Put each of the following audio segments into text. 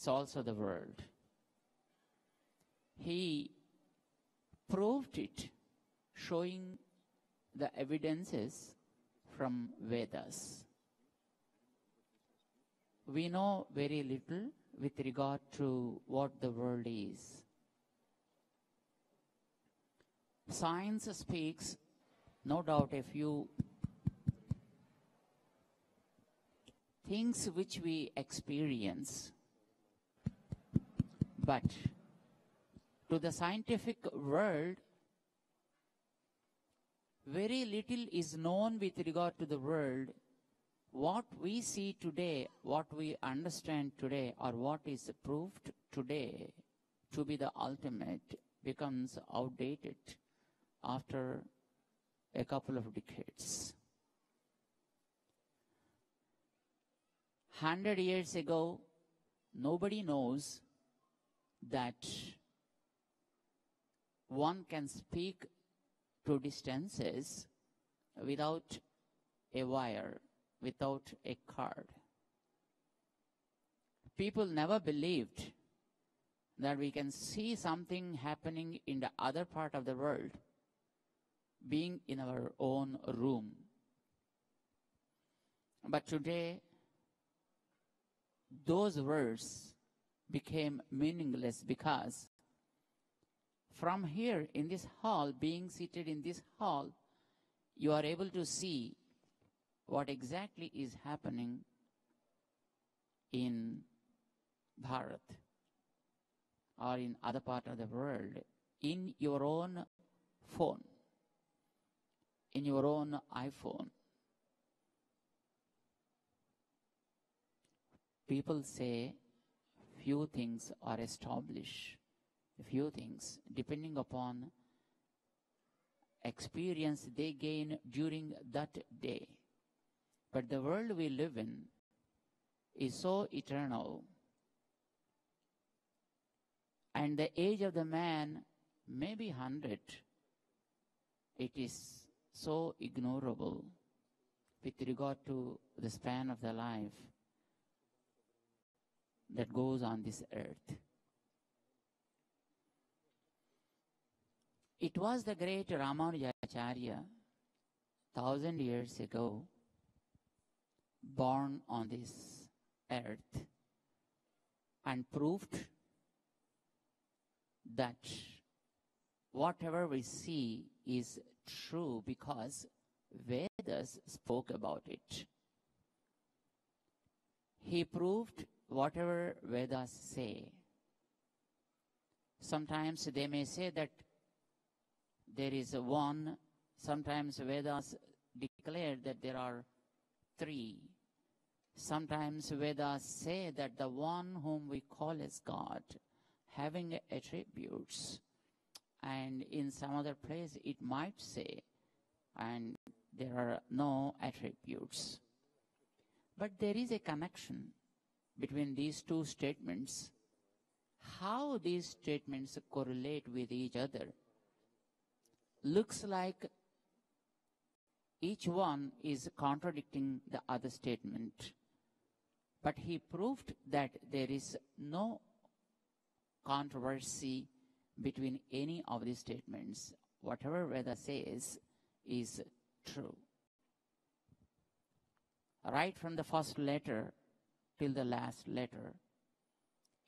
it's also the world. He proved it, showing the evidences from Vedas. We know very little with regard to what the world is. Science speaks, no doubt, a few things which we experience, but to the scientific world, very little is known with regard to the world. What we see today, what we understand today, or what is proved today to be the ultimate becomes outdated after a couple of decades. 100 years ago, nobody knows that one can speak to distances without a wire, without a card. People never believed that we can see something happening in the other part of the world being in our own room. But today, those words became meaningless because from here in this hall, being seated in this hall, you are able to see what exactly is happening in Bharat or in other part of the world in your own phone, in your own iPhone. People say few things are established, few things, depending upon experience they gain during that day. But the world we live in is so eternal, and the age of the man may be 100. It is so ignorable with regard to the span of the life that goes on this earth. It was the great Ramanuja 1,000 years ago, born on this earth, and proved that whatever we see is true because Vedas spoke about it. He proved whatever Vedas say. Sometimes they may say that there is one. Sometimes Vedas declare that there are three. Sometimes Vedas say that the one whom we call as God, having attributes, and in some other place it might say, and there are no attributes. But there is a connection between these two statements. How these statements correlate with each other looks like each one is contradicting the other statement. But he proved that there is no controversy between any of these statements. Whatever Veda says is true. Right from the first letter till the last letter,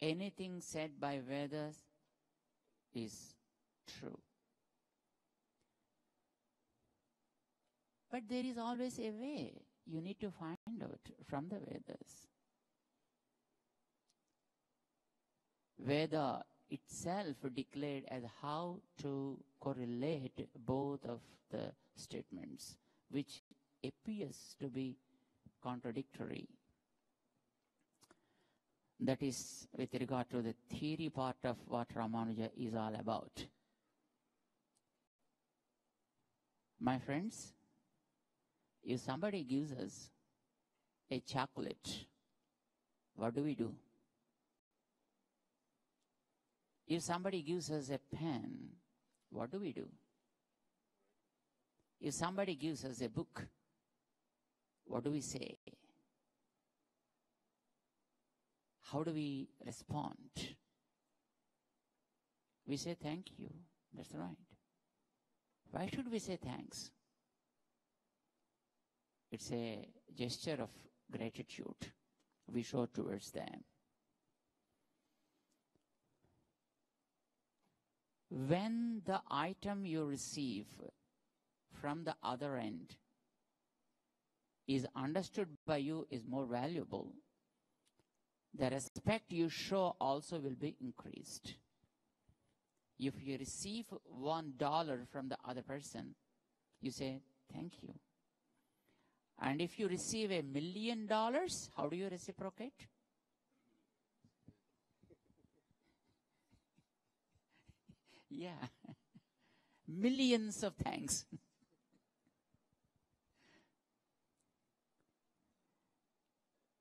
anything said by Vedas is true. But there is always a way. You need to find out from the Vedas. Veda itself declared as how to correlate both of the statements, which appears to be contradictory. That is with regard to the theory part of what Ramanuja is all about. My friends, if somebody gives us a chocolate, what do? If somebody gives us a pen, what do? If somebody gives us a book, what do we say? how do we respond? We say thank you. That's right. Why should we say thanks? It's a gesture of gratitude we show towards them. When the item you receive from the other end is understood by you is more valuable, the respect you show also will be increased. If you receive $1 from the other person, you say, thank you. And if you receive $1 million, how do you reciprocate? Yeah. Millions of thanks.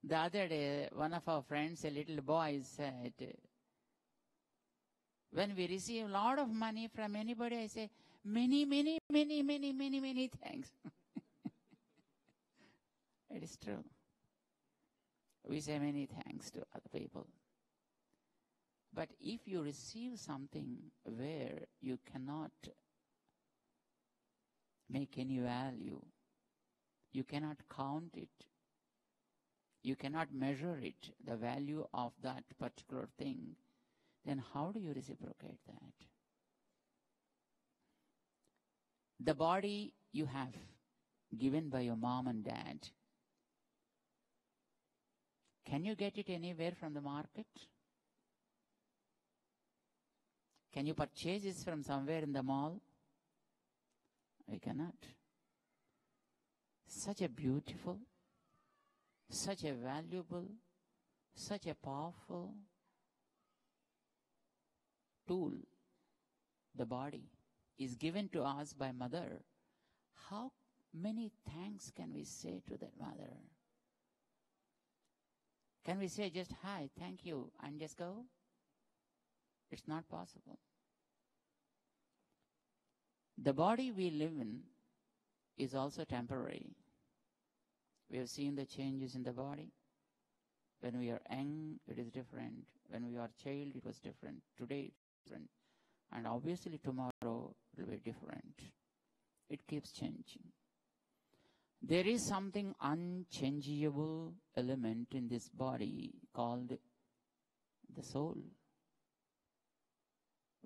The other day, one of our friends, a little boy, said, when we receive a lot of money from anybody, I say, many, many, many, many, many, many thanks. It is true. We say many thanks to other people. But if you receive something where you cannot make any value, you cannot count it, you cannot measure it, the value of that particular thing, then how do you reciprocate that? The body you have given by your mom and dad, can you get it anywhere from the market? Can you purchase this from somewhere in the mall? I cannot. Such a beautiful, such a valuable, such a powerful tool, the body, is given to us by mother. How many thanks can we say to that mother? Can we say just, hi, thank you, and just go? It's not possible. The body we live in is also temporary. We have seen the changes in the body. When we are young, it is different. When we are child, it was different. Today, it's different. And obviously tomorrow will be different. It keeps changing. There is something unchangeable element in this body called the soul,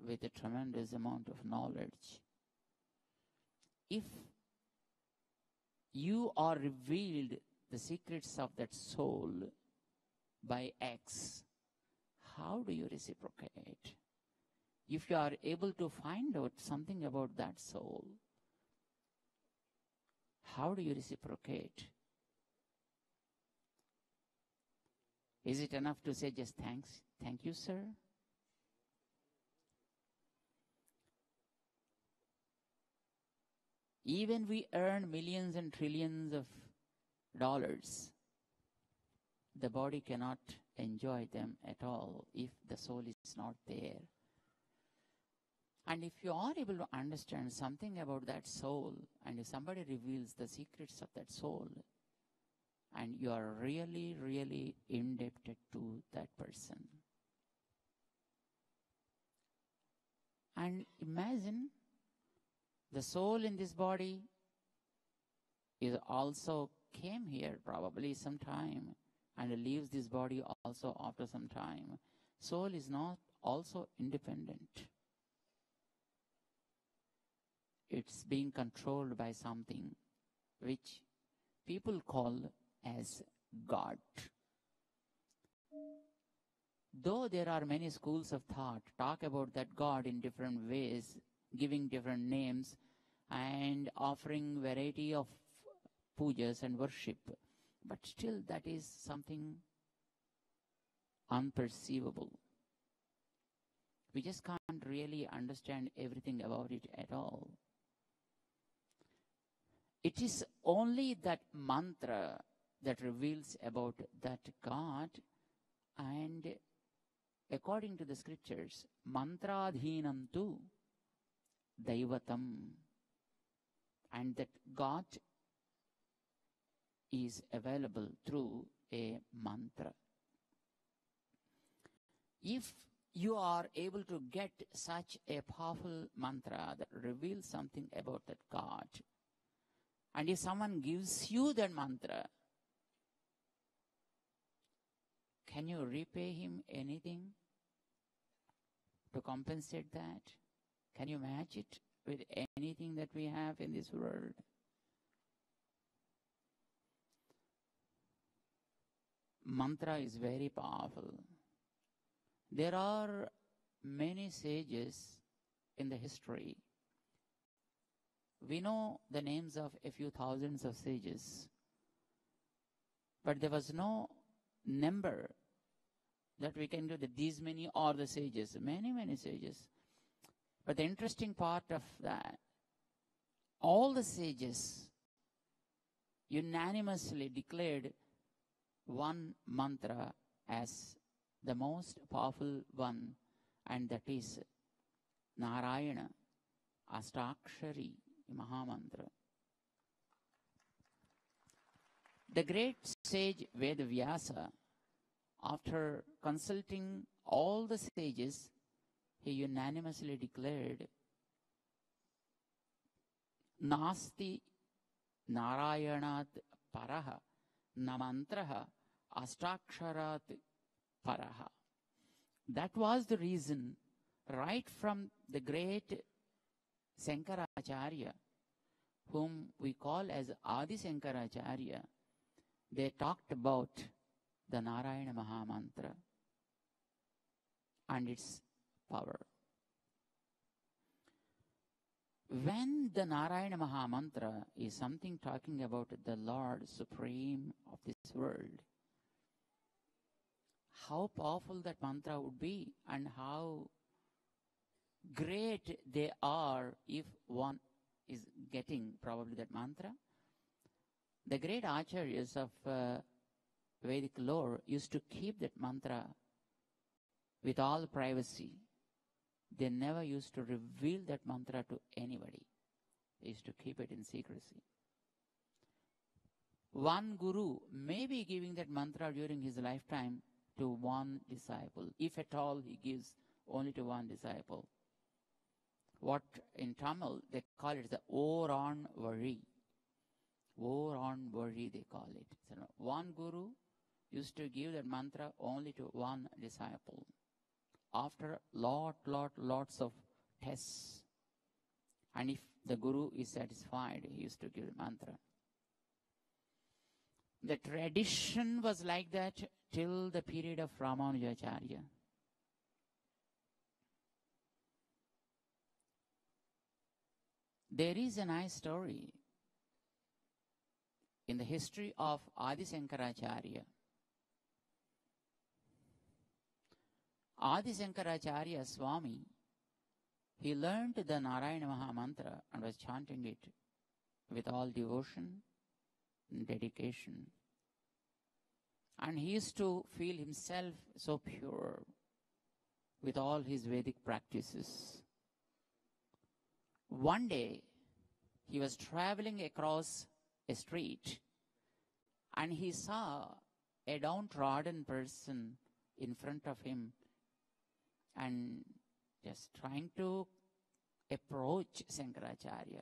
with a tremendous amount of knowledge. If you are revealed the secrets of that soul by X, how do you reciprocate? If you are able to find out something about that soul, how do you reciprocate? Is it enough to say just thanks? Thank you, sir. Even we earn millions and trillions of dollars, the body cannot enjoy them at all if the soul is not there. And if you are able to understand something about that soul, and if somebody reveals the secrets of that soul, and you are really, really indebted to that person. And imagine the soul in this body is also came here probably sometime and leaves this body also after some time. Soul is not also independent. It's being controlled by something which people call as God. Though there are many schools of thought talk about that God in different ways, giving different names and offering variety of pujas and worship, but still that is something unperceivable. We just can't really understand everything about it at all. It is only that mantra that reveals about that God, and according to the scriptures, mantradhinam tu daivatam, and that God is available through a mantra. If you are able to get such a powerful mantra that reveals something about that God, and if someone gives you that mantra, can you repay him anything to compensate that? Can you match it with anything that we have in this world? Mantra is very powerful. There are many sages in the history. We know the names of a few thousands of sages, but there was no number that we can do that these many are the sages, many, many sages. But the interesting part of that, all the sages unanimously declared one mantra as the most powerful one, and that is Narayana Astakshari Mahamantra. The great sage Vedavyasa, after consulting all the sages, he unanimously declared, Nasti Narayanat Paraha Namantraha Astaksharat Paraha. That was the reason, right from the great Sankaracharya, whom we call as Adi Sankaracharya, they talked about the Narayana Mahamantra and its power. When the Narayana Mahamantra is something talking about the Lord Supreme of this world, how powerful that mantra would be and how great they are if one is getting probably that mantra. The great acharyas of Vedic lore used to keep that mantra with all privacy. They never used to reveal that mantra to anybody. They used to keep it in secrecy. One guru may be giving that mantra during his lifetime to one disciple, if at all he gives only to one disciple. What in Tamil they call it the Oran Vari. Oran Vari they call it. So one guru used to give that mantra only to one disciple. After lots of tests, and if the guru is satisfied, he used to give the mantra. The tradition was like that till the period of Ramanuja Acharya. There is a nice story in the history of Adi Sankaracharya. Adi Sankaracharya Swami, he learned the Narayana Mahamantra and was chanting it with all devotion and dedication. And he used to feel himself so pure with all his Vedic practices. One day, he was traveling across a street and he saw a downtrodden person in front of him and just trying to approach Sankaracharya.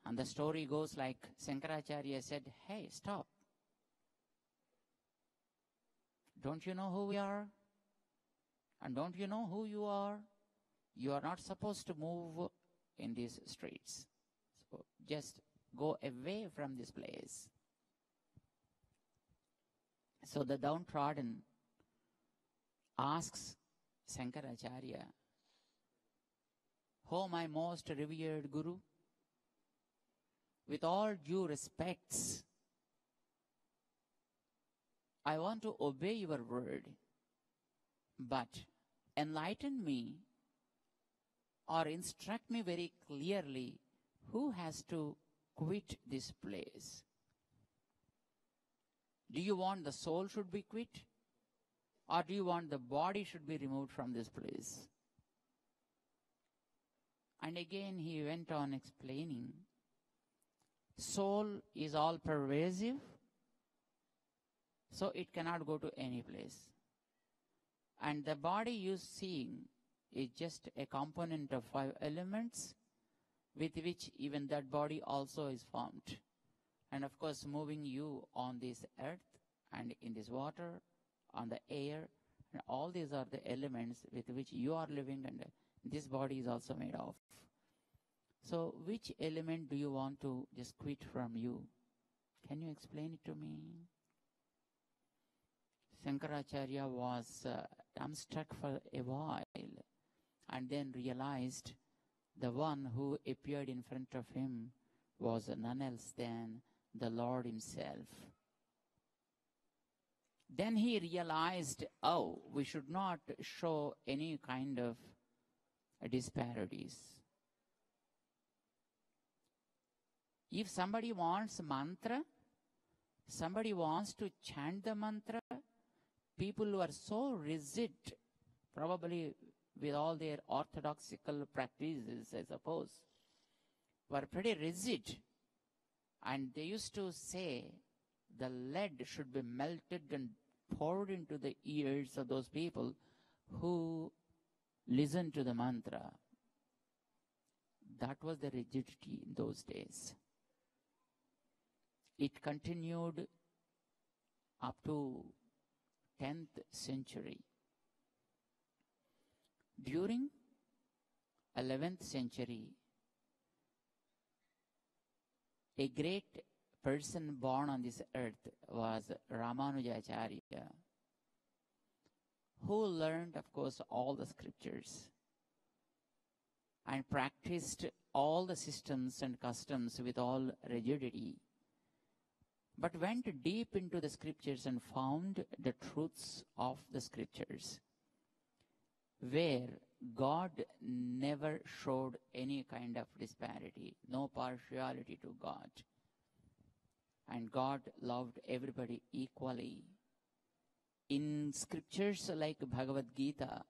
And the story goes like Sankaracharya said, "Hey, stop. Don't you know who we are? And don't you know who you are? You are not supposed to move in these streets. So just go away from this place." So the downtrodden asks Sankaracharya, "Oh, my most revered Guru, with all due respects, I want to obey your word, but enlighten me or instruct me very clearly who has to quit this place. Do you want the soul should be quit? Or do you want the body should be removed from this place?" And again he went on explaining, soul is all pervasive, so it cannot go to any place. And the body you seeing is just a component of 5 elements with which even that body also is formed. And of course, moving you on this earth and in this water, on the air, and all these are the elements with which you are living, and this body is also made of. So which element do you want to just quit from you? Can you explain it to me? Shankaracharya was dumbstruck for a while and then realized the one who appeared in front of him was none else than the Lord himself. Then he realized, oh, we should not show any kind of disparities. If somebody wants mantra, somebody wants to chant the mantra, people who are so rigid, probably with all their orthodoxical practices, I suppose, were pretty rigid. And they used to say the lead should be melted and poured into the ears of those people who listen to the mantra. That was the rigidity in those days. It continued up to 10th century. During 11th century, a great person born on this earth was Ramanuja Sahasrabdi, who learned, of course, all the scriptures and practiced all the systems and customs with all rigidity, but went deep into the scriptures and found the truths of the scriptures, where God never showed any kind of disparity, no partiality to God. And God loved everybody equally. In scriptures like Bhagavad Gita,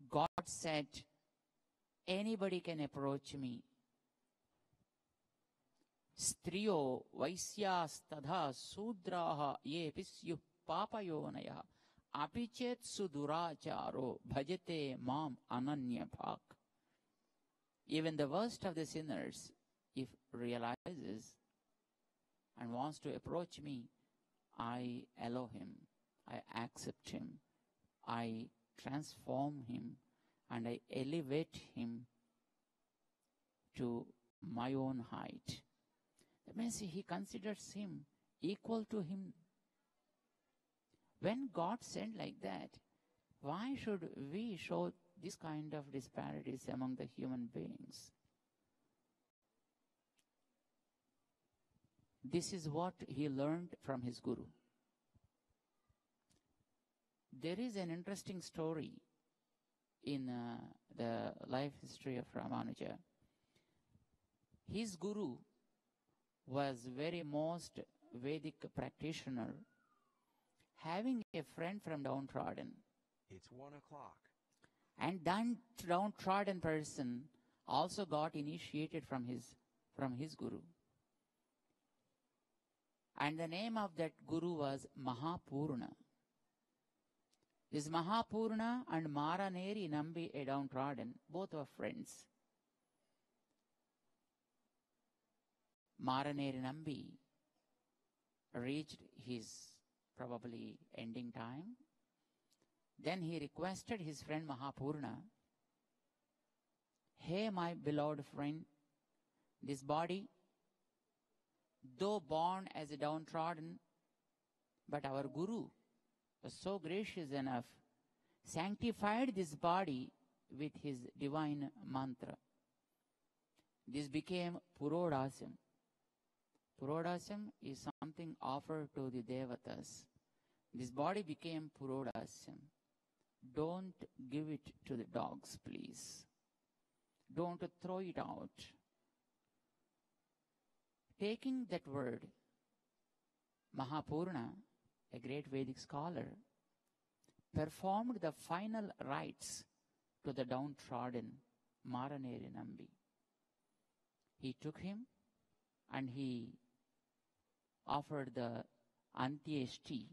God said, anybody can approach me. Striyo vaisyastadha sudraha ye pisyuh papayonaya apichet suduracharo bhajate mam ananya bhak. Even the worst of the sinners, if realizes and wants to approach me, I allow him, I accept him, I transform him, and I elevate him to my own height. That means he considers him equal to him. When God said like that, why should we show this kind of disparities among the human beings? This is what he learned from his guru. There is an interesting story in the life history of Ramanuja. His guru was very most Vedic practitioner, having a friend from downtrodden. It's 1 o'clock. And that downtrodden person also got initiated from his guru. And the name of that guru was Mahapurna. This Mahapurna and Maraneri Nambi, a downtrodden, both were friends. Maraneri Nambi reached his probably ending time. Then he requested his friend Mahapurna, hey, my beloved friend, this body, though born as a downtrodden, but our guru was so gracious enough, sanctified this body with his divine mantra. This became Purodasam. Purodasam is something offered to the Devatas. This body became Purodasam. Don't give it to the dogs, please. Don't throw it out. Taking that word, Mahapurna, a great Vedic scholar, performed the final rites to the downtrodden Maraneri Nambi. He took him and he offered the Antyeshti,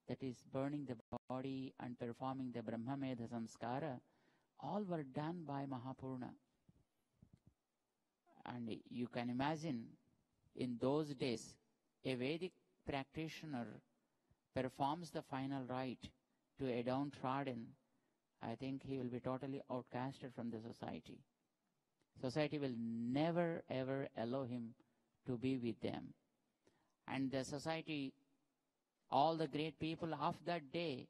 that is burning the body and performing the Brahmamedha Samskara, all were done by Mahapurna. And you can imagine, in those days, a Vedic practitioner performs the final rite to a downtrodden, I think he will be totally outcasted from the society. Society will never ever allow him to be with them. And the society, all the great people of that day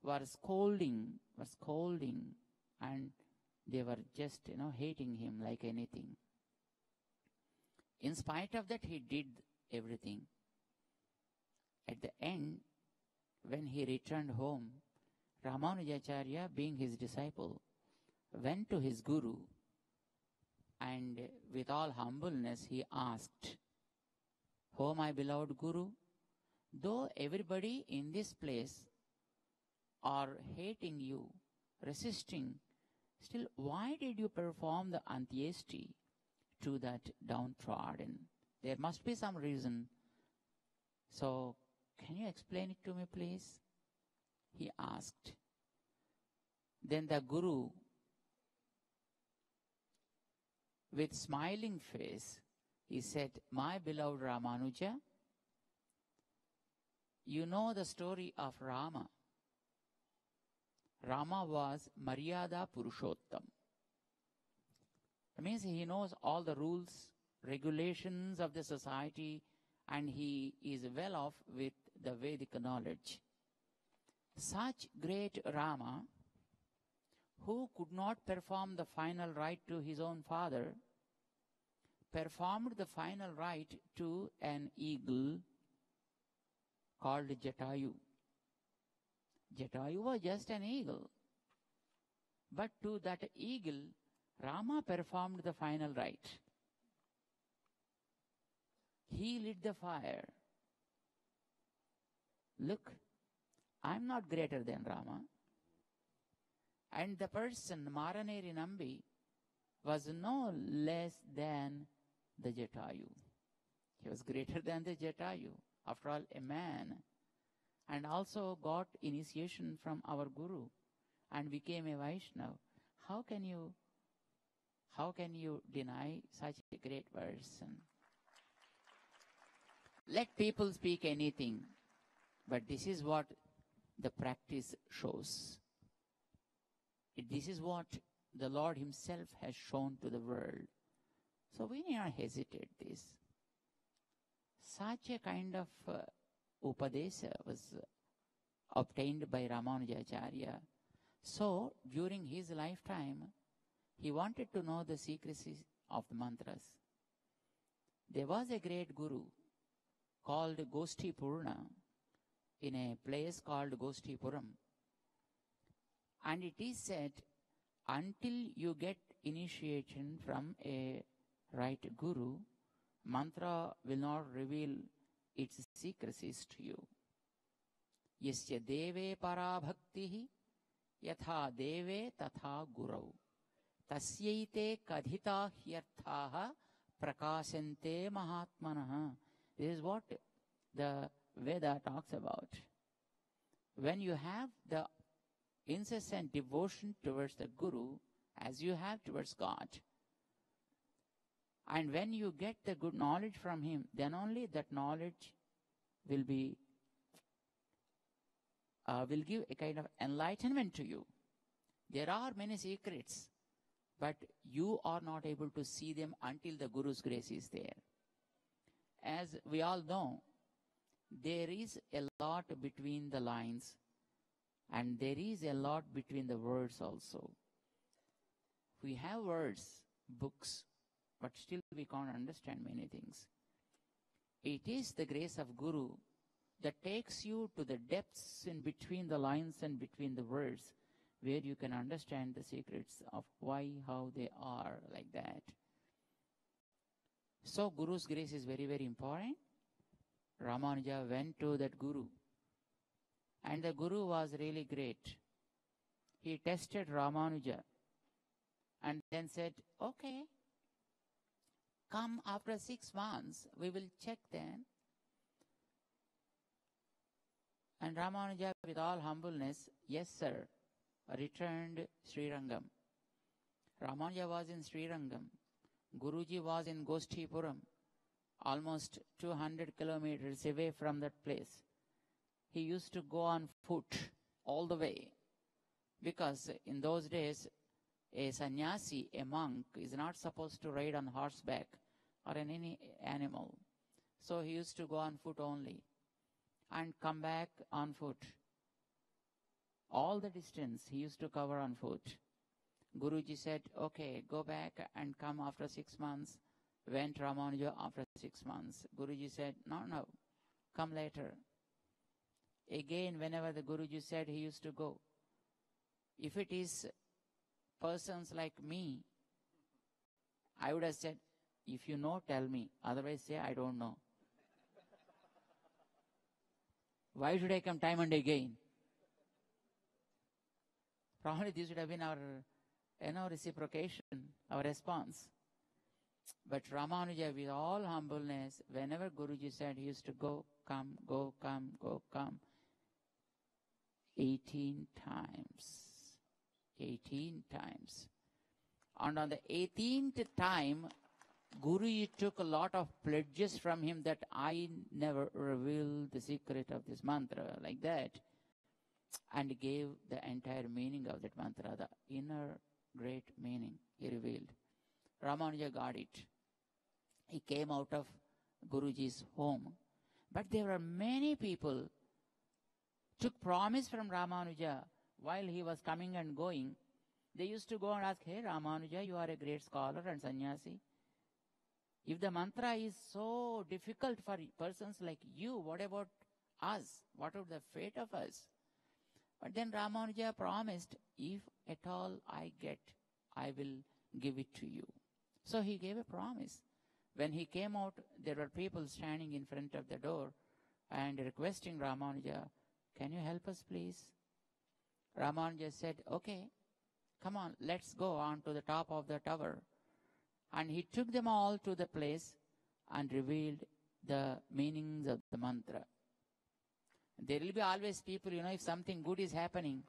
were scolding, and they were just, hating him like anything. In spite of that, he did everything. At the end, when he returned home, Ramanujacharya, being his disciple, went to his guru, and with all humbleness he asked, "Oh, my beloved guru, though everybody in this place are hating you, resisting, still why did you perform the Antyeshti to that downtrodden? There must be some reason. So, can you explain it to me, please?" he asked. Then the guru, with smiling face, he said, "My beloved Ramanuja, you know the story of Rama. Rama was Maryada Purushottam. That means he knows all the rules, regulations of the society, and he is well off with the Vedic knowledge. Such great Rama, who could not perform the final rite to his own father, performed the final rite to an eagle called Jatayu. Jatayu was just an eagle. But to that eagle, Rama performed the final rite. He lit the fire. Look, I'm not greater than Rama. And the person, Maraneri Nambi, was no less than the Jatayu. He was greater than the Jatayu. After all, a man. And also got initiation from our Guru and became a Vaishnava. How can you deny such a great person? Let people speak anything, but this is what the practice shows. This is what the Lord himself has shown to the world. So we need not hesitate this. Such a kind of Upadesa was obtained by Ramanujacharya. So during his lifetime, he wanted to know the secrecy of the mantras. There was a great guru called Goshti Purna in a place called Goshtipuram. And it is said, until you get initiation from a right guru, mantra will not reveal its secrecies to you. Yasya deve para bhaktihi yatha deve tatha gurau tasyaite kadhita hyarthaha prakashante mahatmanaha. This is what the Veda talks about. When you have the incessant devotion towards the Guru, as you have towards God, and when you get the good knowledge from him, then only that knowledge will give a kind of enlightenment to you. There are many secrets, but you are not able to see them until the Guru's grace is there. As we all know, there is a lot between the lines, and there is a lot between the words also. We have words, books, but still we can't understand many things. It is the grace of Guru that takes you to the depths in between the lines and between the words, where you can understand the secrets of why, how they are like that. So Guru's grace is very, very important. Ramanuja went to that Guru, and the Guru was really great. He tested Ramanuja and then said, "Okay, come after 6 months, we will check then." And Ramanuja, with all humbleness, yes, sir, returned Srirangam. Ramanuja was in Srirangam. Guruji was in Goshtipuram, almost 200 kilometers away from that place. He used to go on foot all the way, because in those days, a sannyasi, a monk, is not supposed to ride on horseback or on any animal. So he used to go on foot only and come back on foot. All the distance he used to cover on foot. Guruji said, okay, go back and come after 6 months. Went Ramanuja after 6 months. Guruji said, no, come later. Again, whenever the Guruji said, he used to go. If it is persons like me, I would have said, if you know, tell me. Otherwise, say, I don't know. Why should I come time and again? Probably this would have been our reciprocation, our response. But Ramanuja, with all humbleness, whenever Guruji said, he used to go, come, go, come, go, come. 18 times. 18 times. And on the 18th time, Guruji took a lot of pledges from him that I never reveal the secret of this mantra, like that, and gave the entire meaning of that mantra, the inner great meaning he revealed. Ramanuja got it. He came out of Guruji's home. But there were many people took promise from Ramanuja while he was coming and going. They used to go and ask, hey Ramanuja, you are a great scholar and sannyasi. If the mantra is so difficult for persons like you, what about us? What would the fate of us? But then Ramanuja promised, if at all I get, I will give it to you. So he gave a promise. When he came out, there were people standing in front of the door and requesting Ramanuja, can you help us please? Ramanuja said, okay, come on, let's go on to the top of the tower. And he took them all to the place and revealed the meanings of the mantra. There will be always people, if something good is happening,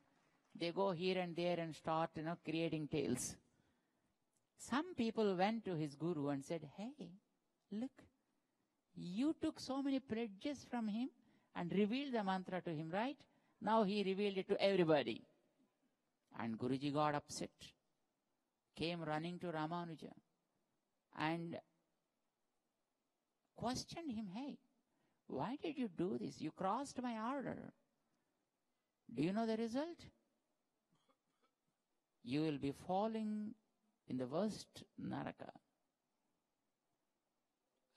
they go here and there and start, creating tales. Some people went to his guru and said, hey, look, you took so many pledges from him and revealed the mantra to him, right? Now he revealed it to everybody. And Guruji got upset, came running to Ramanuja and questioned him, hey, why did you do this? You crossed my order. Do you know the result? You will be falling in the worst naraka.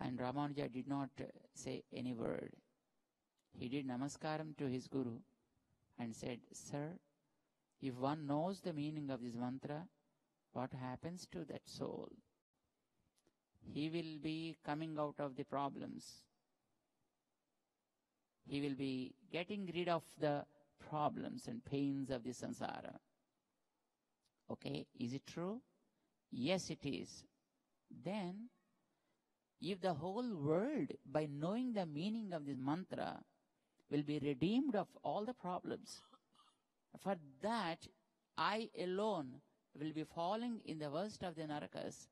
And Ramanuja did not say any word. He did namaskaram to his guru and said, sir, if one knows the meaning of this mantra, what happens to that soul? He will be coming out of the problems. He will be getting rid of the problems and pains of the samsara. Okay, is it true? Yes, it is. Then, if the whole world, by knowing the meaning of this mantra, will be redeemed of all the problems, for that, I alone will be falling in the worst of the narakas.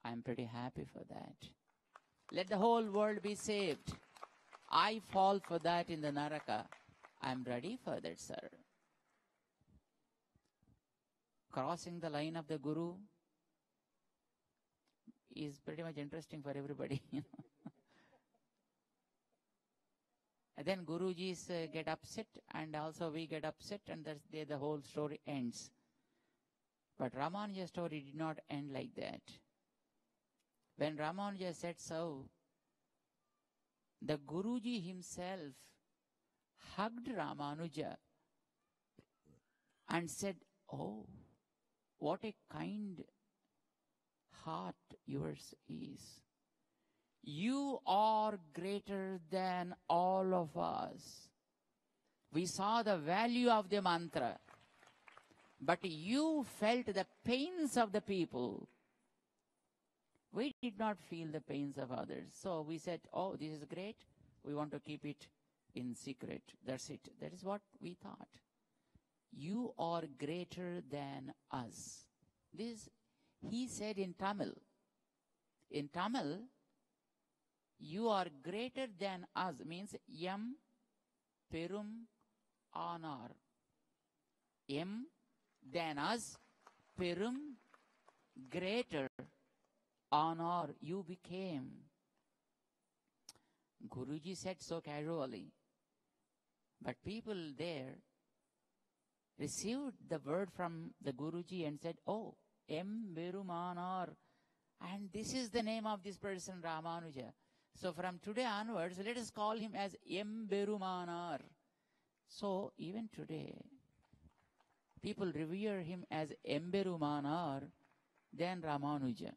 I am pretty happy for that. Let the whole world be saved. I fall for that in the naraka. I am ready for that, sir. Crossing the line of the guru is pretty much interesting for everybody. And then Gurujis get upset, and also we get upset, and that's the whole story ends. But Ramanuja's story did not end like that. When Ramanuja said so, the Guruji himself hugged Ramanuja and said, oh, what a kind heart yours is. You are greater than all of us. We saw the value of the mantra, but you felt the pains of the people. We did not feel the pains of others. So we said, oh, this is great. We want to keep it in secret. That's it. That is what we thought. You are greater than us. This he said in Tamil. In Tamil, you are greater than us means yam perum anar. M than us, perum, greater honor you became. Guruji said so casually. But people there received the word from the Guruji and said, oh, M. Verumanar. And this is the name of this person, Ramanuja. So from today onwards, let us call him as M. Verumanar. So even today, people revere him as Emberumanar than Ramanuja.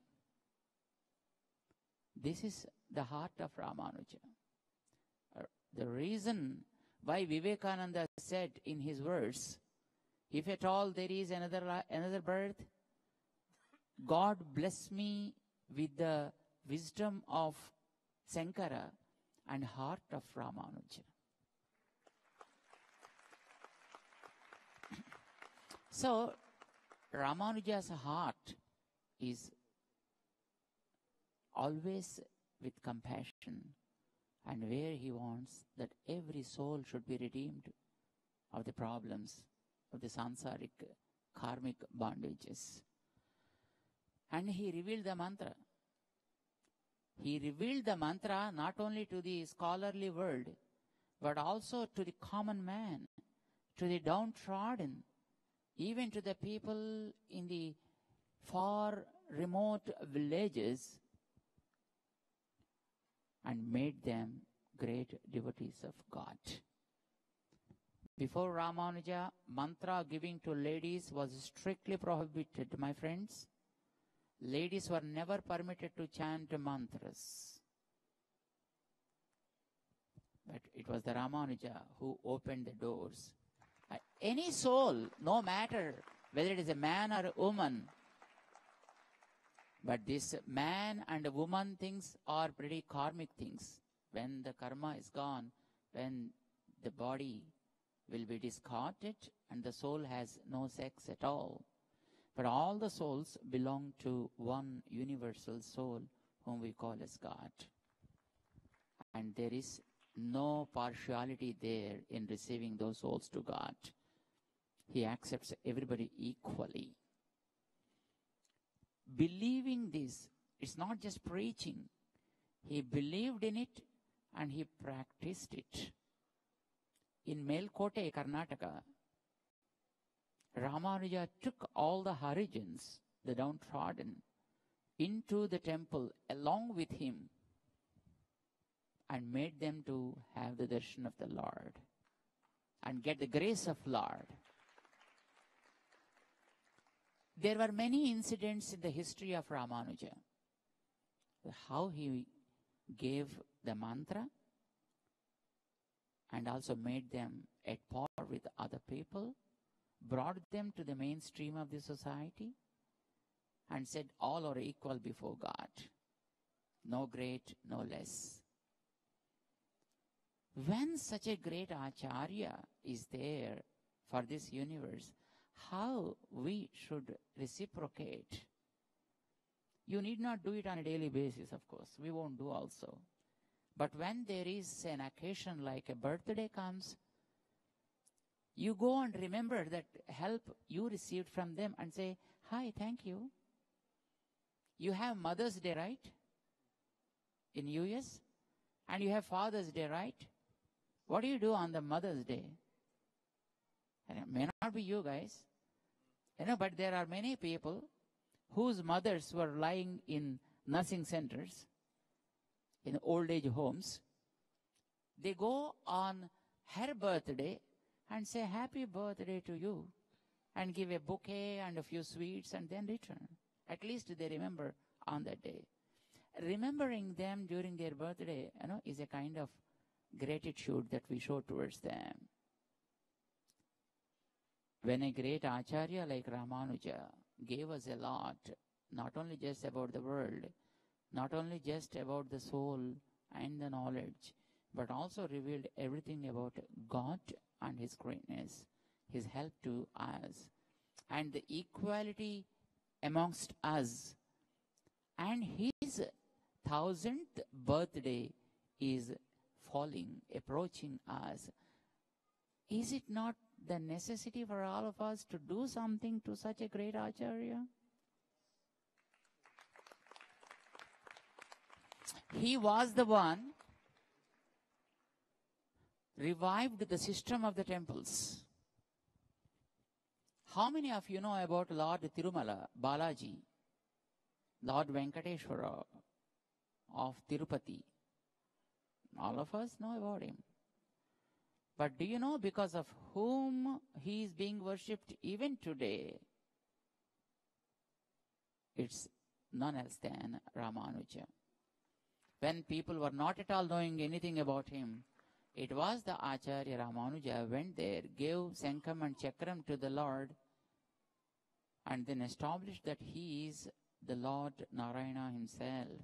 This is the heart of Ramanuja. The reason why Vivekananda said in his verse, if at all there is another birth, God bless me with the wisdom of Sankara and heart of Ramanuja. So, Ramanuja's heart is always with compassion and where he wants that every soul should be redeemed of the problems of the sansaric karmic bondages. And he revealed the mantra. He revealed the mantra not only to the scholarly world, but also to the common man, to the downtrodden, even to the people in the far remote villages, and made them great devotees of God. Before Ramanuja, mantra giving to ladies was strictly prohibited, my friends. Ladies were never permitted to chant mantras. But it was the Ramanuja who opened the doors. Any soul, no matter whether it is a man or a woman, but this man and woman things are pretty karmic things. When the karma is gone, when the body will be discarded and the soul has no sex at all. But all the souls belong to one universal soul whom we call as God. And there is no partiality there in receiving those souls to God. He accepts everybody equally. Believing this, it's not just preaching. He believed in it and he practiced it. In Melkote, Karnataka, Ramanuja took all the Harijans, the downtrodden, into the temple along with him and made them to have the darshan of the Lord and get the grace of Lord. There were many incidents in the history of Ramanuja. How he gave the mantra and also made them at par with other people, brought them to the mainstream of the society, and said all are equal before God. No great, no less. When such a great Acharya is there for this universe, how we should reciprocate. You need not do it on a daily basis, of course. We won't do also. But when there is an occasion like a birthday comes, you go and remember that help you received from them and say, hi, thank you. You have Mother's Day, right? In US? And you have Father's Day, right? What do you do on the Mother's Day? And it may not be you guys. But there are many people whose mothers were lying in nursing centers, in old age homes. They go on her birthday and say, happy birthday to you, and give a bouquet and a few sweets and then return. At least they remember on that day. Remembering them during their birthday, is a kind of gratitude that we show towards them. When a great Acharya like Ramanuja gave us a lot, not only just about the world, not only just about the soul and the knowledge, but also revealed everything about God and His greatness, His help to us, and the equality amongst us. And His 1000th birthday is approaching us. Is it not the necessity for all of us to do something to such a great Acharya? He was the one revived the system of the temples. How many of you know about Lord Tirumala, Balaji, Lord Venkateshwara of Tirupati? All of us know about him. But do you know because of whom he is being worshipped even today? It's none else than Ramanuja. When people were not at all knowing anything about him, it was the Acharya Ramanuja went there, gave Sankam and Chakram to the Lord, and then established that he is the Lord Narayana himself,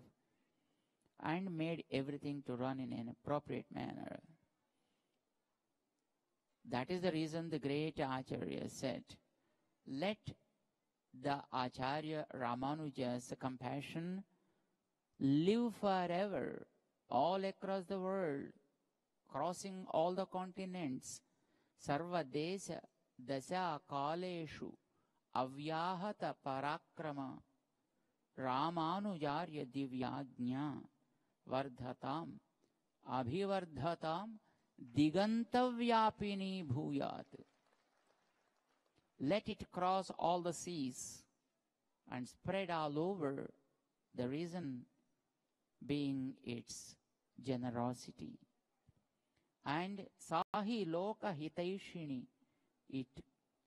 and made everything to run in an appropriate manner. That is the reason the great Acharya said, let the Acharya Ramanuja's compassion live forever all across the world, crossing all the continents, sarva desha dasha kaleshu avyahata parakrama Ramanujarya divyajna vardhatam abhivardhatam digantavyapini bhuyat. Let it cross all the seas and spread all over, the reason being its generosity. And sahi loka hitaishini, it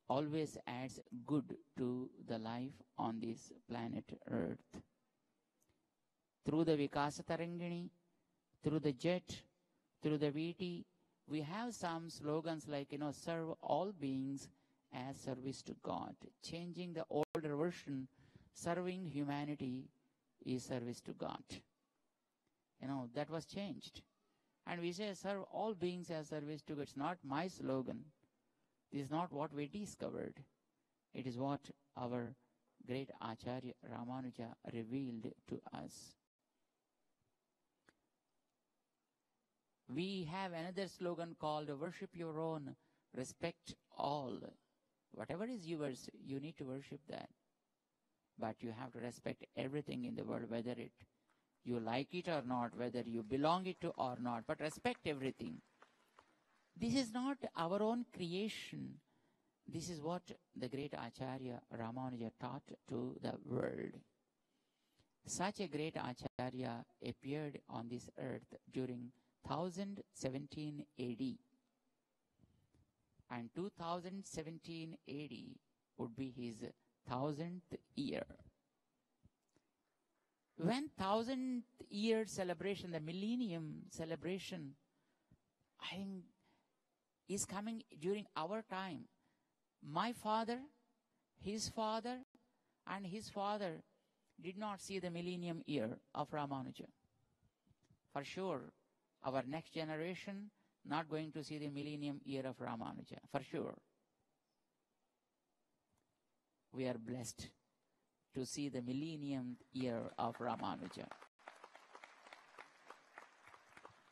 always adds good to the life on this planet Earth. Through the Vikasa Tarangini, through the jet, through the VT, we have some slogans like, serve all beings as service to God. Changing the older version, serving humanity is service to God. That was changed. And we say, serve all beings as service to God. It's not my slogan. This is not what we discovered. It is what our great Acharya Ramanuja revealed to us. We have another slogan called worship your own, respect all. Whatever is yours, you need to worship that. But you have to respect everything in the world, whether you like it or not, whether you belong it to or not, but respect everything. This is not our own creation. This is what the great Acharya Ramanuja taught to the world. Such a great Acharya appeared on this earth during 1017 AD. And 2017 AD would be his 1000th year. When 1000th year celebration, the millennium celebration, I think is coming during our time. My father, his father, and his father did not see the millennium year of Ramanuja. For sure, our next generation not going to see the millennium year of Ramanuja, for sure. We are blessed to see the millennium year of Ramanuja.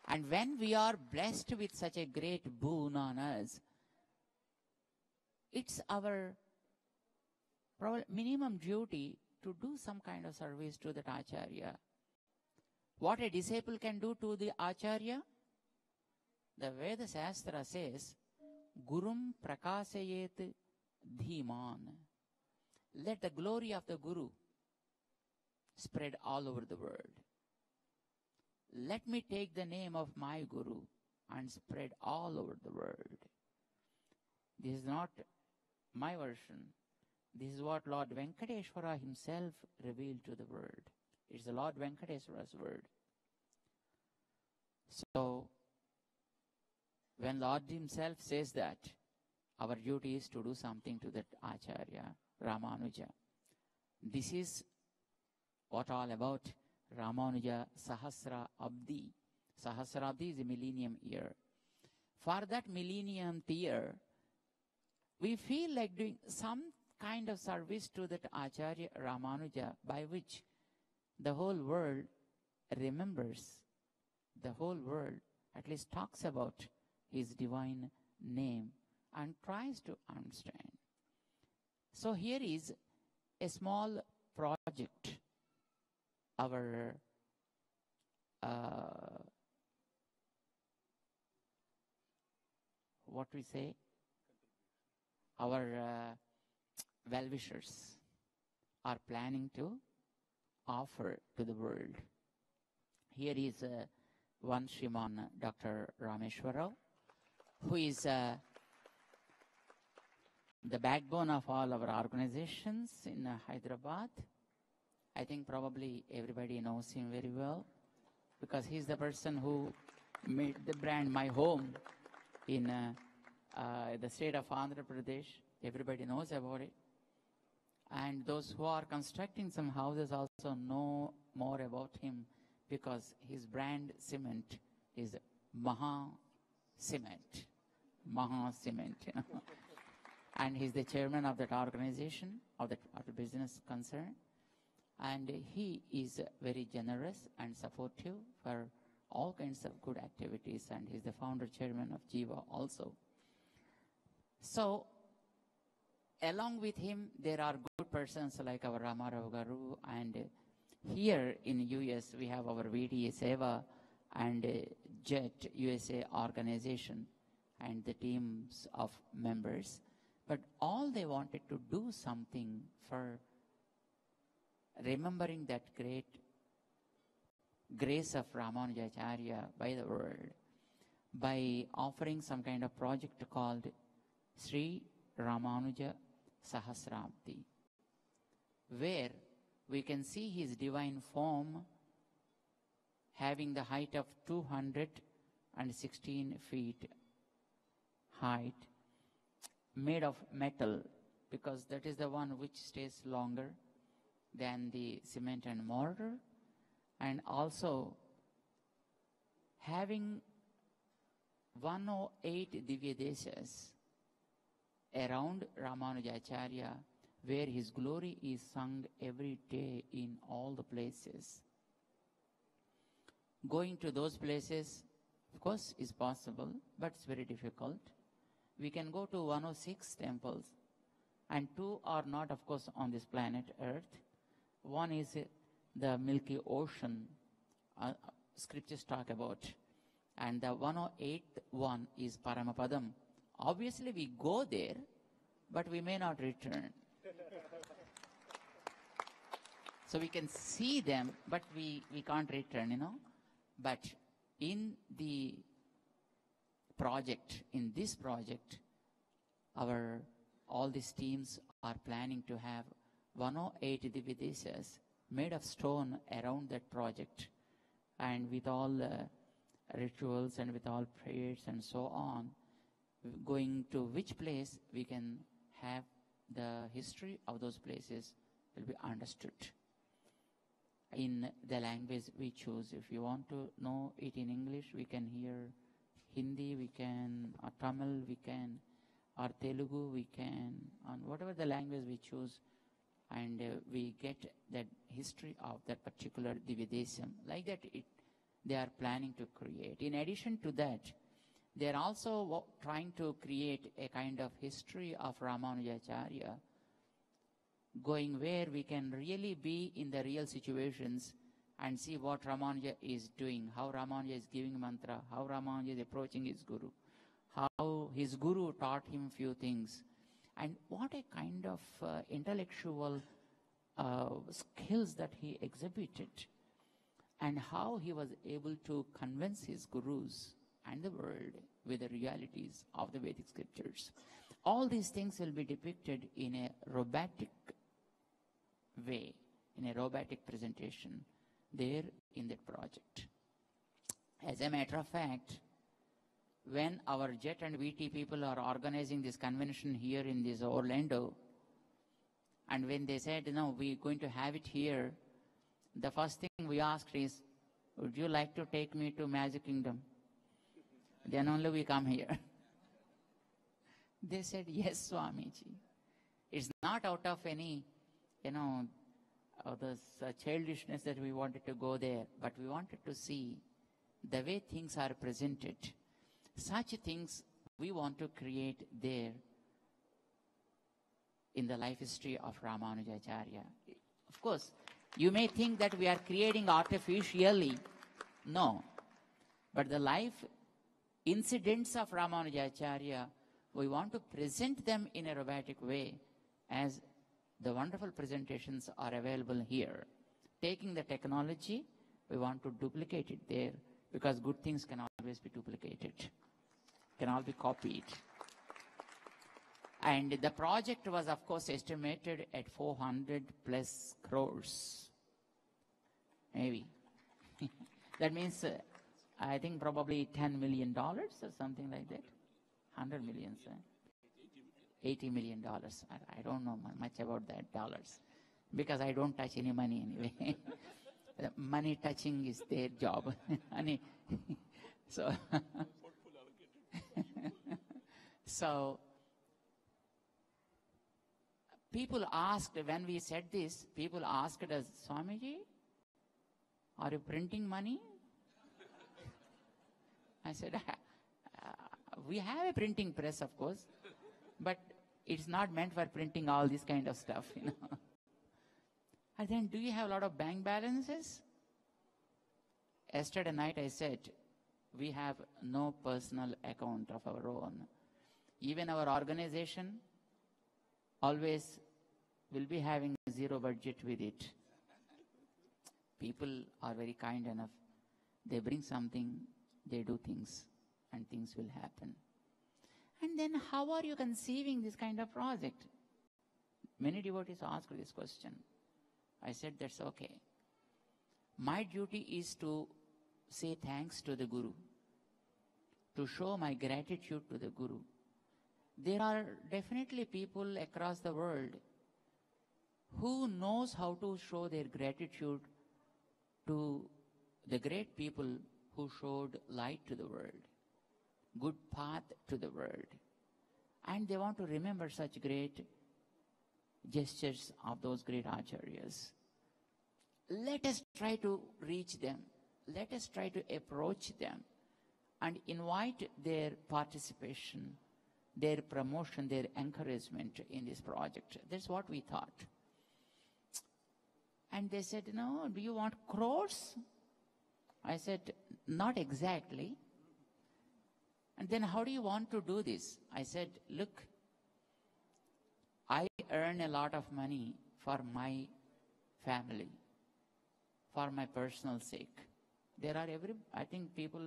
And when we are blessed with such a great boon on us, it's our minimum duty to do some kind of service to that Acharya. What a disciple can do to the Acharya? The Veda Shastra says, Gurum prakasayet dhiman. Let the glory of the Guru spread all over the world. Let me take the name of my Guru and spread all over the world. This is not my version. This is what Lord Venkateshwara himself revealed to the world. It's the Lord Venkateshwara's word. So, when Lord himself says that, our duty is to do something to that Acharya Ramanuja. This is what all about Ramanuja Sahasrabdi. Sahasrabdi is a millennium year. For that millennium year, we feel like doing some kind of service to that Acharya Ramanuja, by which the whole world remembers, the whole world at least talks about his divine name and tries to understand. So here is a small project, our what we say, our well-wishers are planning to offer to the world. Here is one Shriman Dr. Rameshwarrao, who is the backbone of all our organizations in Hyderabad. I think probably everybody knows him very well, because he's the person who made the brand My Home in the state of Andhra Pradesh. Everybody knows about it. And those who are constructing some houses also know more about him, because his brand cement is Maha Cement. Maha Cement, you know. And he's the chairman of that organization, of the business concern. And he is very generous and supportive for all kinds of good activities. And he's the founder chairman of Jiva also. So, along with him, there are good persons like our Ramarao Garu, and here in US we have our VDA Seva and JET USA organization and the teams of members. But all they wanted to do something for remembering that great grace of Ramanujacharya by the world, by offering some kind of project called SriManRayana Sahasrabdi, where we can see his divine form having the height of 216 feet height, made of metal, because that is the one which stays longer than the cement and mortar, and also having 108 Divya Deshas around Ramanujacharya, where his glory is sung every day in all the places. Going to those places, of course, is possible, but it's very difficult. We can go to 106 temples, and two are not, of course, on this planet Earth. One is the Milky Ocean, scriptures talk about, and the 108th one is Paramapadam. Obviously, we go there, but we may not return. So we can see them, but we can't return, you know. But in the project, in this project, all these teams are planning to have 108 Divya Deshas made of stone around that project, and with all rituals and with all prayers and so on, going to which place we can have the history of those places will be understood in the language we choose. If you want to know it in English, we can hear Hindi, we can, or Tamil, we can, or Telugu, we can, on whatever the language we choose, and we get that history of that particular Divya Desam. Like that, they are planning to create. In addition to that, they are also trying to create a kind of history of Ramanujacharya, going where we can really be in the real situations and see what Ramanuja is doing, how Ramanuja is giving mantra, how Ramanuja is approaching his guru, how his guru taught him few things, and what a kind of intellectual skills that he exhibited, and how he was able to convince his gurus and the world with the realities of the Vedic scriptures. All these things will be depicted in a robotic way, in a robotic presentation there in that project. As a matter of fact, when our JET and VT people are organizing this convention here in this Orlando, and when they said, no, we're going to have it here, the first thing we asked is, would you like to take me to Magic Kingdom? Then only we come here. They said, yes, Swamiji. It's not out of any, this childishness that we wanted to go there, but we wanted to see the way things are presented. Such things we want to create there in the life history of Ramanuja Acharya. Of course, you may think that we are creating artificially. No. But the life incidents of Ramanuja Acharya, we want to present them in a robotic way, as the wonderful presentations are available here. Taking the technology, we want to duplicate it there, because good things can always be duplicated, can all be copied. And the project was, of course, estimated at 400 plus crores. Maybe. That means, I think probably $10 million or something like that. 100 million, sir. $80 million. I don't know much about that dollars, because I don't touch any money anyway. Money touching is their job. So people asked, when we said this, people asked us, Swamiji, are you printing money? I said, we have a printing press, of course, but it's not meant for printing all this kind of stuff, And then, do you have a lot of bank balances? Yesterday night I said, we have no personal account of our own. Even our organization always will be having zero budget with it. People are very kind enough. They bring something, they do things, and things will happen. And then how are you conceiving this kind of project? Many devotees ask this question. I said, that's okay. My duty is to say thanks to the Guru, to show my gratitude to the Guru. There are definitely people across the world who knows how to show their gratitude to the great people who showed light to the world, good path to the world. And they want to remember such great gestures of those great acharyas. Let us try to reach them. Let us try to approach them and invite their participation, their promotion, their encouragement in this project. That's what we thought. And they said, no, do you want crores? I said, not exactly. And then how do you want to do this? I said, look, I earn a lot of money for my family, for my personal sake. There are I think people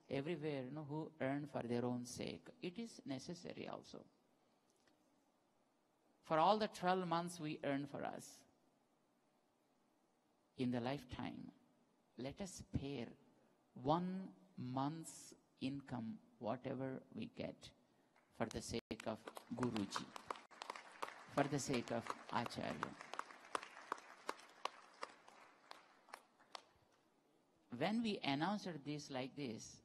everywhere, who earn for their own sake. It is necessary also. For all the 12 months we earn for us, in the lifetime, let us spare 1 month's income, whatever we get, for the sake of Guruji, for the sake of Acharya. When we announced this like this,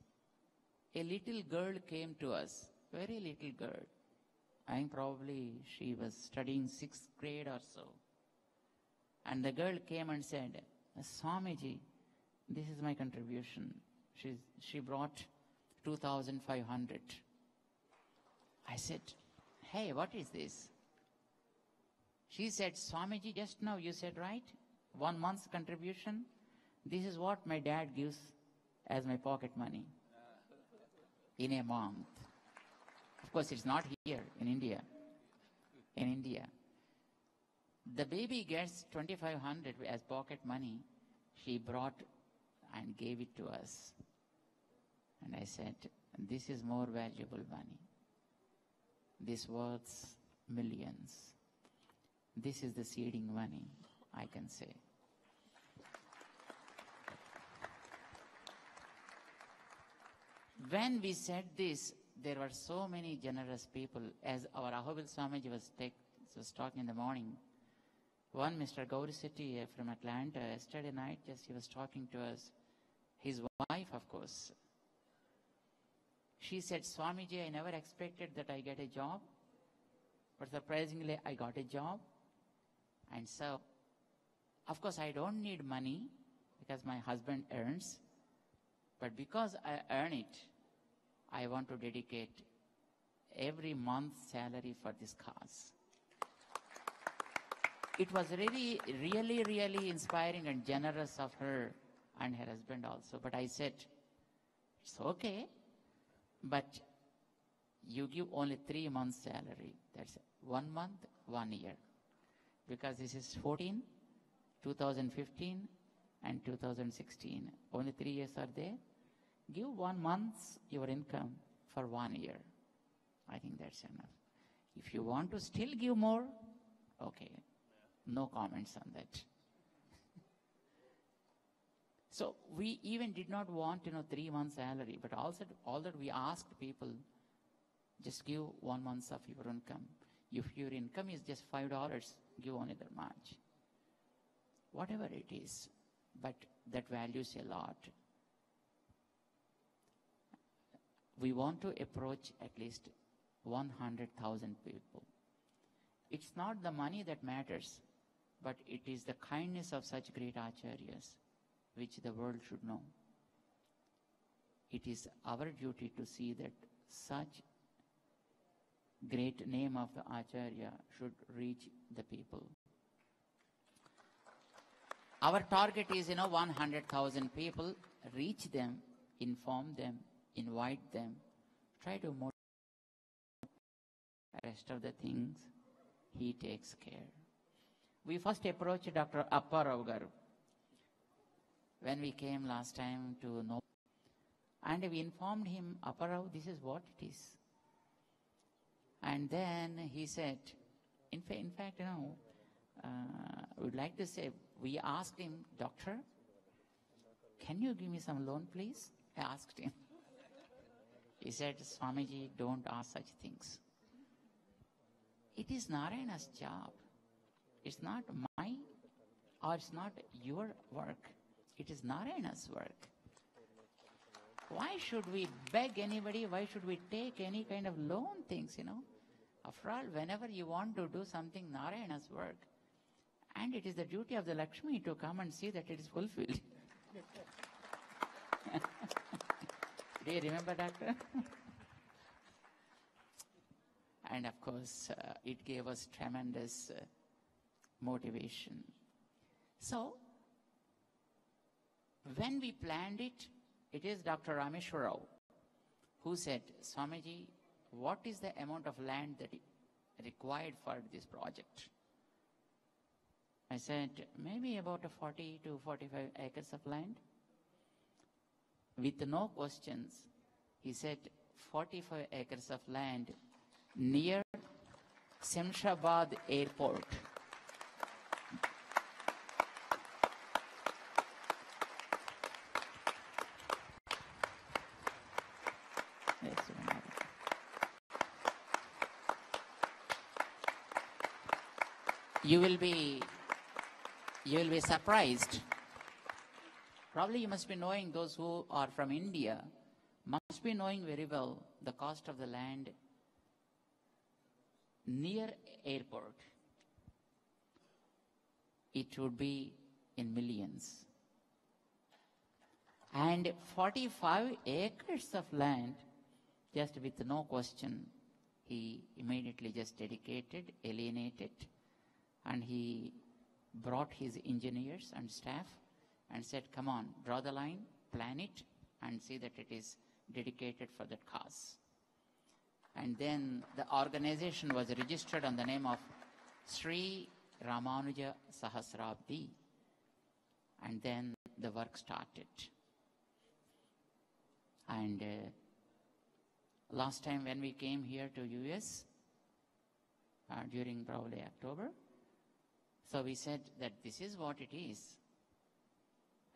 a little girl came to us, very little girl. I think probably she was studying 6th grade or so. And the girl came and said, Swamiji, this is my contribution. She brought 2,500. I said, hey, what is this? She said, Swamiji, just now you said, right? 1 month's contribution. This is what my dad gives as my pocket money in a month. Of course, it's not here in India. In India, the baby gets 2,500 as pocket money. She brought and gave it to us. And I said, this is more valuable money. This worth millions. This is the seeding money, I can say. When we said this, there were so many generous people. As our Ahobil Swamiji was talking in the morning, one Mr. Gauri Sethi from Atlanta, yesterday night, he was talking to us. his wife, of course. She said, Swamiji, I never expected that I get a job, but surprisingly, I got a job. And so, of course, I don't need money because my husband earns, but because I earn it, I want to dedicate every month's salary for this cause. It was really, really, really inspiring and generous of her and her husband also. But I said, it's okay, but you give only 3 months salary. That's 1 month, 1 year. Because this is 2015 and 2016. Only 3 years are there. Give 1 month your income for 1 year. I think that's enough. If you want to still give more, okay. No comments on that. So we even did not want, 3 months salary, but also all that we asked people, just give 1 month of your income. If your income is just $5, give only that much. Whatever it is, but that values a lot. We want to approach at least 100,000 people. It's not the money that matters, but it is the kindness of such great acharyas which the world should know. It is our duty to see that such great name of the acharya should reach the people. Our target is, 100,000 people. Reach them, inform them, invite them, try to motivate. The rest of the things, he takes care. We first approached Dr. Apparao Garu when we came last time to know. And we informed him, Apparao, this is what it is. And then he said, in fact, we'd like to say, we asked him, Doctor, can you give me some loan, please? I asked him. He said, Swamiji, don't ask such things. It is Narayana's job. It's not mine or it's not your work. It is Narayana's work. Why should we beg anybody? Why should we take any kind of loan things, After all, whenever you want to do something, Narayana's work. And it is the duty of the Lakshmi to come and see that it is fulfilled. Do you remember, Doctor? And of course, it gave us tremendous motivation. So, when we planned it, it is Dr. Rameshwar Rao who said, Swamiji, what is the amount of land that is required for this project? I said, maybe about 40 to 45 acres of land. With no questions, he said 45 acres of land near Shemshabad Airport. You will be surprised. Probably you must be knowing, those who are from India must be knowing very well the cost of the land near airport. It would be in millions. And 45 acres of land, just with no question, he immediately just dedicated, alienated, and he brought his engineers and staff and said, come on, draw the line, plan it, and see that it is dedicated for that cause. And then the organization was registered on the name of Sri Ramanuja Sahasrabdi. And then the work started. And last time when we came here to US, during probably October, so we said that this is what it is.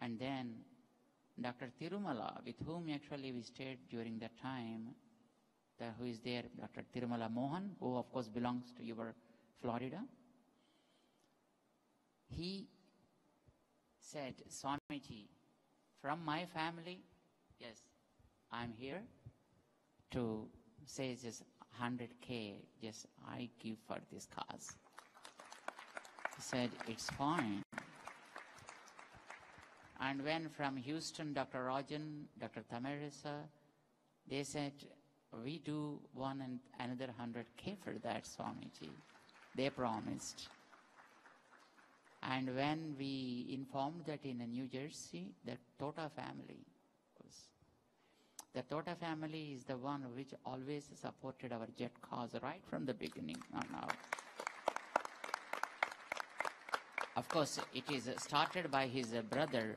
And then Dr. Tirumala, with whom actually we stayed during that time, who is there, Dr. Tirumala Mohan, who of course belongs to your Florida. He said, Swamiji, from my family, yes, I'm here to say just 100K, just I give for this cause. He said, it's fine. And when from Houston, Dr. Rajan, Dr. Tamarisa, they said, we do one and another 100K for that, Swamiji. They promised. And when we informed that in New Jersey, the Tota family was. The Tota family is the one which always supported our jet cause right from the beginning on now. Of course, it is started by his brother,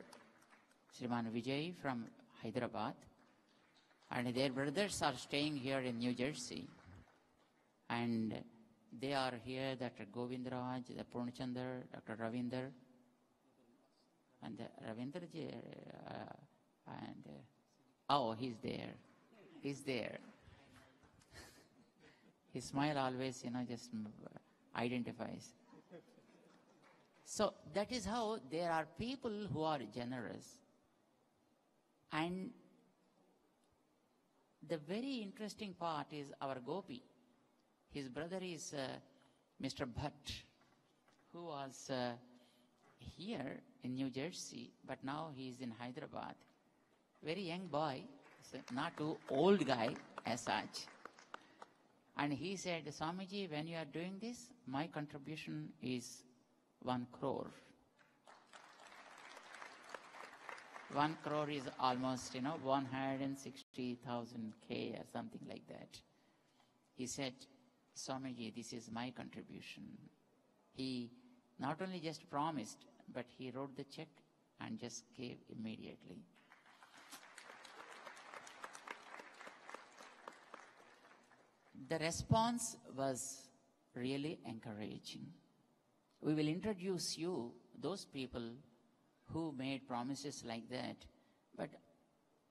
Sriman Vijay from Hyderabad. And their brothers are staying here in New Jersey. And they are here, Dr. Govindraj, the Purnachandar, Dr. Ravinder, and Ravinderji, oh, he's there. He's there. His smile always, just identifies. So that is how there are people who are generous. And the very interesting part is our Gopi. His brother is Mr. Bhatt, who was here in New Jersey, but now he is in Hyderabad. Very young boy, not too old guy as such. And he said, Swamiji, when you are doing this, my contribution is 1 crore. 1 crore is almost, 160,000 K or something like that. He said, Swamiji, this is my contribution. He not only just promised, but he wrote the check and just gave immediately. The response was really encouraging. We will introduce you, those people who made promises like that, but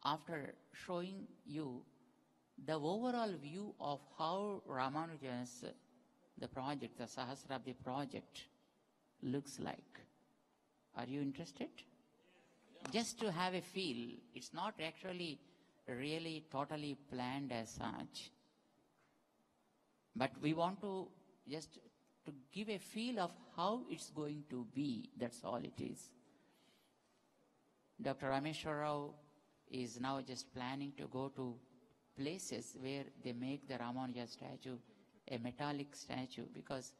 after showing you the overall view of how Ramanuja's, the project, the Sahasrabdi project, looks like. Are you interested? Just to have a feel, it's not actually really totally planned as such. But we want to just to give a feel of how it's going to be. That's all it is. Dr. Rameshwar Rao is now just planning to go to places where they make the Ramanuja statue a metallic statue, because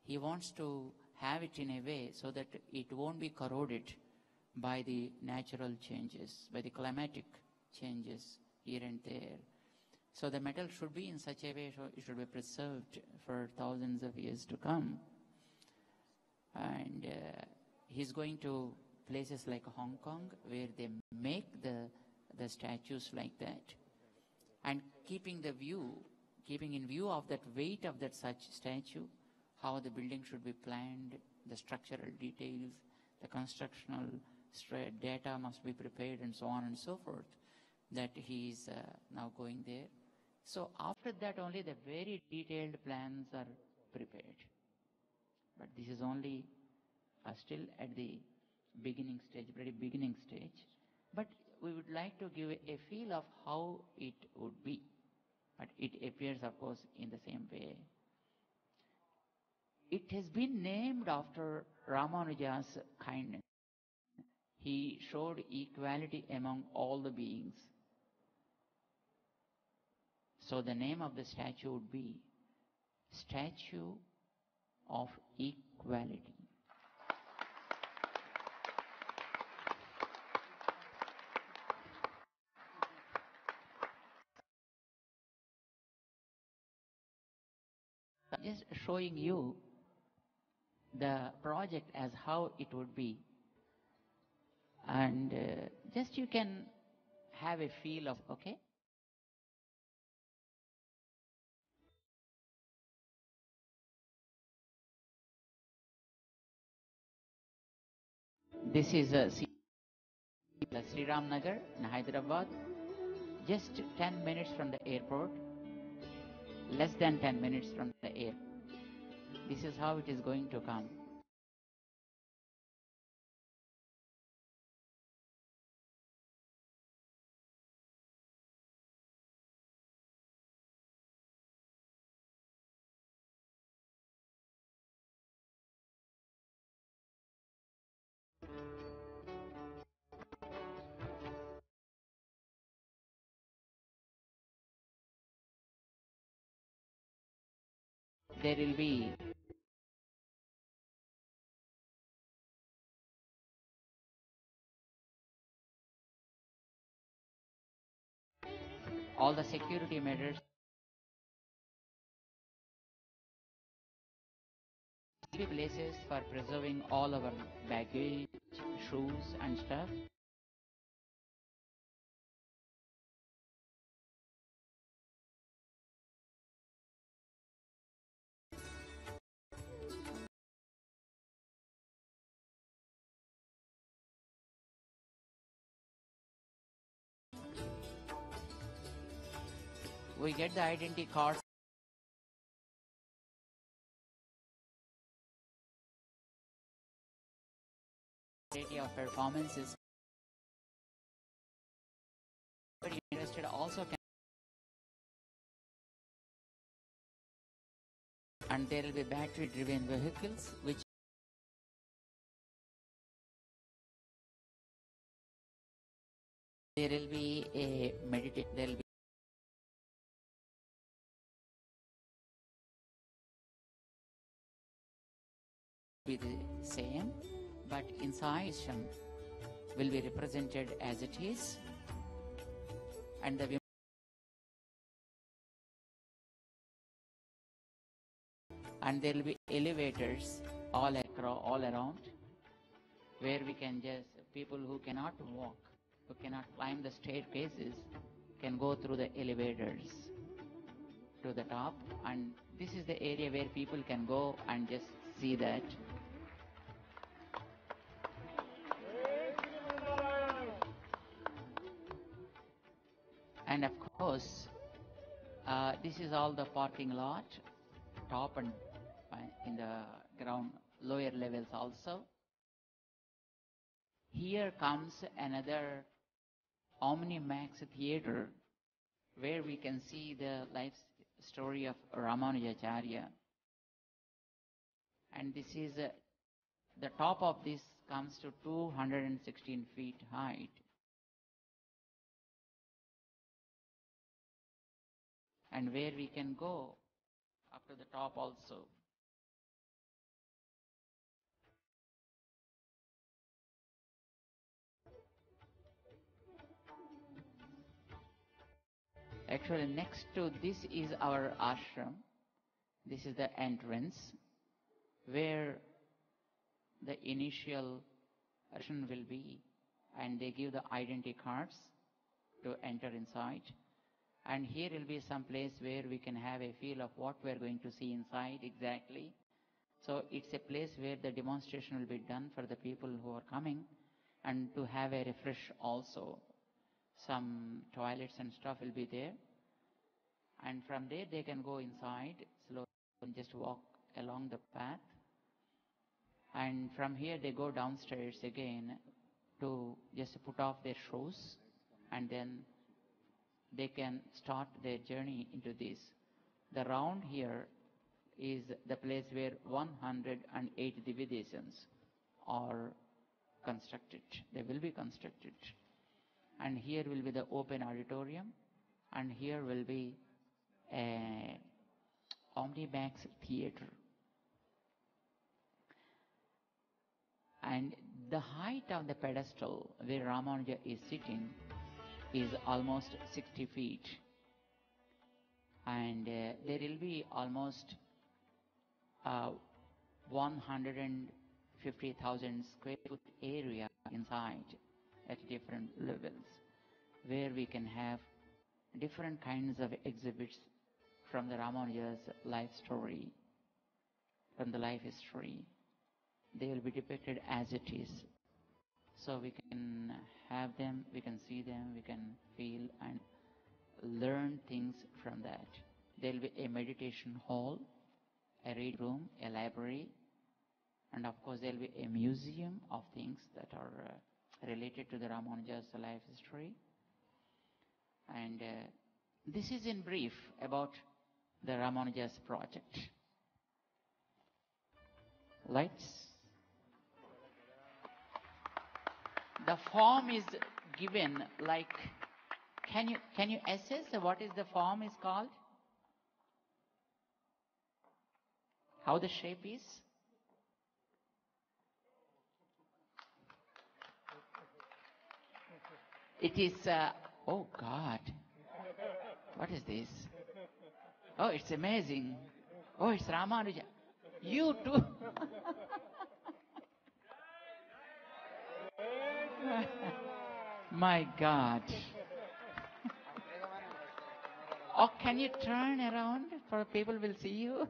he wants to have it in a way so that it won't be corroded by the natural changes, by the climatic changes here and there. So the metal should be in such a way so it should be preserved for thousands of years to come. And he's going to places like Hong Kong where they make the statues like that. And keeping in view of that weight of that such statue, how the building should be planned, the structural details, the constructional data must be prepared, and so on and so forth, that he is now going there. So after that only the very detailed plans are prepared. But this is only still at the beginning stage, very beginning stage. But we would like to give a feel of how it would be. But it appears, of course, in the same way. It has been named after Ramanuja's kindness. He showed equality among all the beings. So the name of the statue would be Statue of Equality. Just showing you the project as how it would be. And just you can have a feel of, okay, this is Sriramnagar in Hyderabad, just 10 minutes from the airport, less than 10 minutes from the airport. This is how it is going to come. there will be all the security measures, places for preserving all our baggage, shoes and stuff. We get the identity card. Of performances. Very interested also can, and there will be battery driven vehicles which there will be a meditation, there will be the same, but inside will be represented as it is, and the and there will be elevators all around, where we can just, people who cannot walk, who cannot climb the staircases, can go through the elevators to the top, and this is the area where people can go and just see that. And of course, this is all the parking lot, top and in the ground, lower levels also. Here comes another Omnimax theater, where we can see the life story of Ramanujacharya. And this is, the top of this comes to 216 feet height. And where we can go up to the top also. Actually, next to this is our ashram. This is the entrance, where the initial ashram will be, and they give the identity cards to enter inside. And here will be some place where we can have a feel of what we are going to see inside exactly. So it's a place where the demonstration will be done for the people who are coming, and to have a refresh also. Some toilets and stuff will be there. And from there they can go inside slowly and just walk along the path. And from here they go downstairs again to just put off their shoes, and then they can start their journey into this. The round here is the place where 108 Divyadesans are constructed. They will be constructed. And here will be the open auditorium, and here will be a Omnimax theater. And the height of the pedestal where Ramanuja is sitting is almost 60 feet. And there will be almost 150,000 square foot area inside at different levels, where we can have different kinds of exhibits from the Ramanuja's life story, from the life history. They will be depicted as it is. So we can have them, we can see them, we can feel and learn things from that. There will be a meditation hall, a read room, a library, and of course there will be a museum of things that are related to the Ramanuja's life history. And this is in brief about the Ramanuja's project. Lights. The form is given like, can you assess what is the form is called? how the shape is? It is, oh God, what is this? Oh, it's amazing. Oh, it's Ramanuja. You too. My God. Oh, can you turn around for people will see you?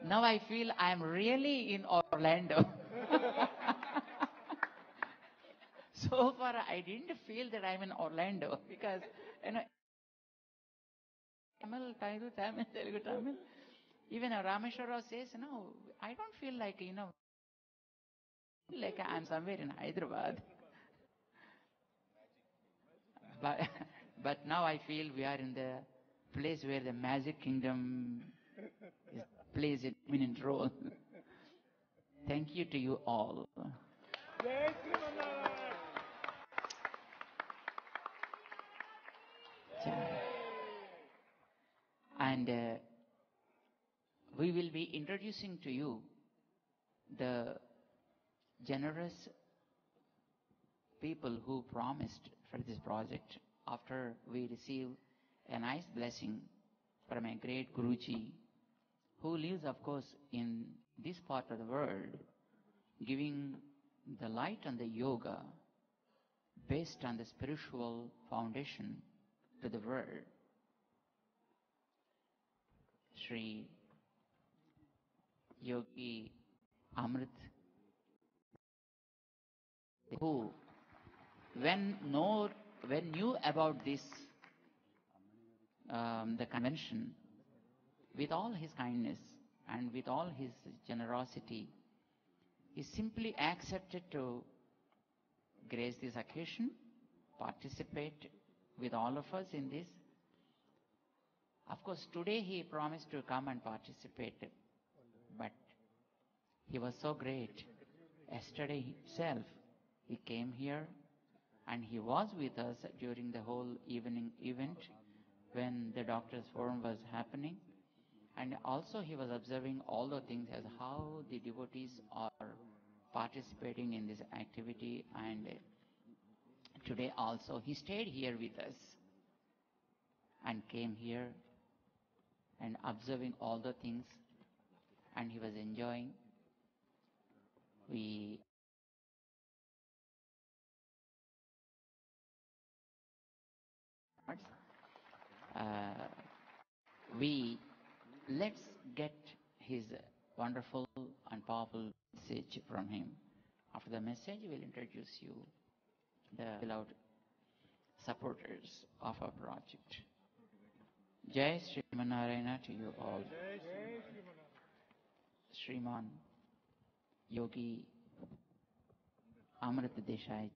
Now I feel I'm really in Orlando. So far I didn't feel that I'm in Orlando because, Tamil, Telugu Tamil. Even Rameshwara says, no, I don't feel like, like I'm somewhere in Hyderabad. But, but now I feel we are in the place where the magic kingdom plays a dominant role. Thank you to you all. And we will be introducing to you the generous people who promised for this project after we receive a nice blessing from a great Guruji who lives, of course, in this part of the world, giving the light on the yoga based on the spiritual foundation to the world. Sri Yogi Amrit, who when knew about this, the convention, with all his kindness and with all his generosity, he simply accepted to grace this occasion, participate with all of us in this. Of course, today he promised to come and participate, but he was so great. Yesterday itself, he came here and he was with us during the whole evening event when the doctor's forum was happening. And also he was observing all the things as how the devotees are participating in this activity. And today also he stayed here with us and came here and observing all the things, and he was enjoying. We let's get his wonderful and powerful message from him. After the message, we'll introduce you, the beloved supporters of our project. Jai SrimanNarayana to you all. Sriman Yogi Amrit Desai